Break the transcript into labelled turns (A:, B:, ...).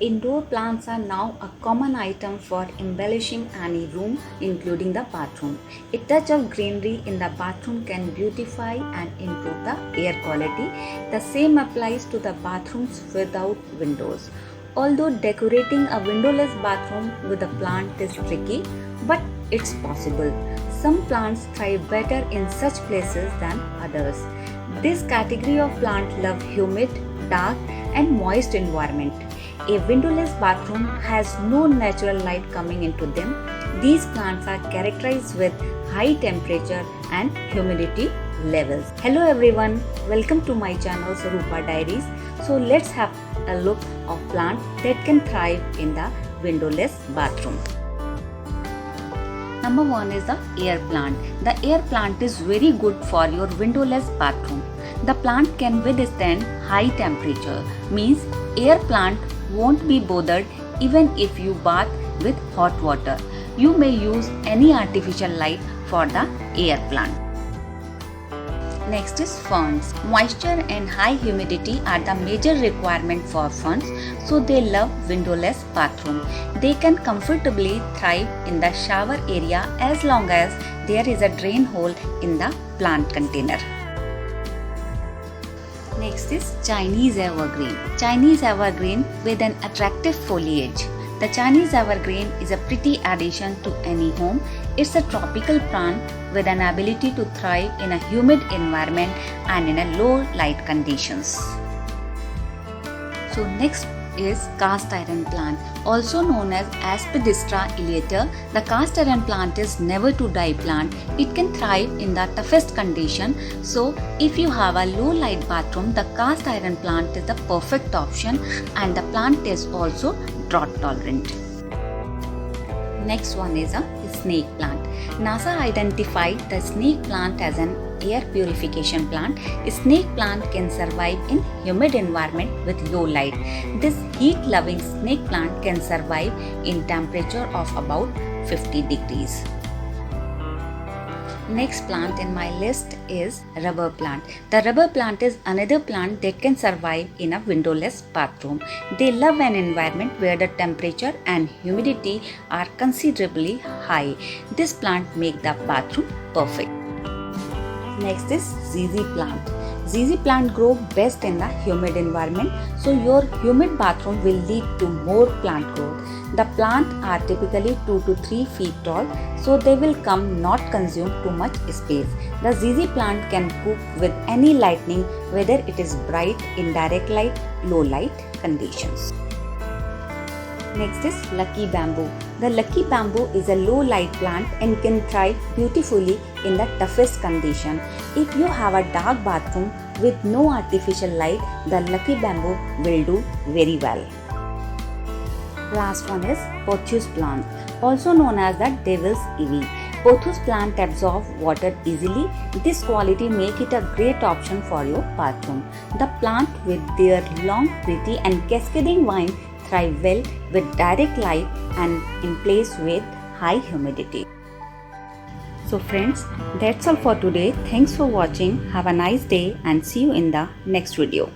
A: Indoor plants are now a common item for embellishing any room, including the bathroom. A touch of greenery in the bathroom can beautify and improve the air quality. The same applies to the bathrooms without windows. Although decorating a windowless bathroom with a plant is tricky, but it's possible. Some plants thrive better in such places than others. This category of plants love humid, dark, and moist environment. A windowless bathroom has no natural light coming into them. These plants are characterized with high temperature and humidity levels. Hello everyone, welcome to my channel Swaroopa Diaries. So let's have a look of plants that can thrive in the windowless bathroom. Number 1 is the air plant. The air plant is very good for your windowless bathroom. The plant can withstand high temperature, means air plant won't be bothered even if you bath with hot water. You may use any artificial light for the air plant. Next is ferns. Moisture and high humidity are the major requirement for ferns, so they love windowless bathroom. They can comfortably thrive in the shower area as long as there is a drain hole in the plant container. Next is Chinese evergreen. Chinese evergreen with an attractive foliage. The Chinese evergreen is a pretty addition to any home. It's a tropical plant with an ability to thrive in a humid environment and in a low light conditions. So next is cast iron plant, also known as Aspidistra eleator. The cast iron plant is never to die plant. It can thrive in the toughest condition. So if you have a low light bathroom, the cast iron plant is the perfect option, and the plant is also drought tolerant. Next one is a snake plant. NASA identified the snake plant as an air purification plant. A snake plant can survive in humid environment with low light. This heat-loving snake plant can survive in temperature of about 50 degrees. Next plant in my list is rubber plant. The rubber plant is another plant that can survive in a windowless bathroom. They love an environment where the temperature and humidity are considerably high. This plant makes the bathroom perfect. Next is ZZ plant. ZZ plant grow best in the humid environment, so your humid bathroom will lead to more plant growth. The plant are typically 2 to 3 feet tall, so they will not consume too much space. The ZZ plant can cope with any lighting, whether it is bright, indirect light, low light conditions. Next is lucky bamboo. The lucky bamboo is a low light plant and can thrive beautifully in the toughest condition. If you have a dark bathroom with no artificial light, the lucky bamboo will do very well. Last one is pothos plant, also known as the devil's ivy. Pothos plant absorb water easily. This quality make it a great option for your bathroom. The plant with their long, pretty and cascading vine thrive well with direct light and in place with high humidity. So friends, that's all for today. Thanks for watching. Have a nice day and see you in the next video.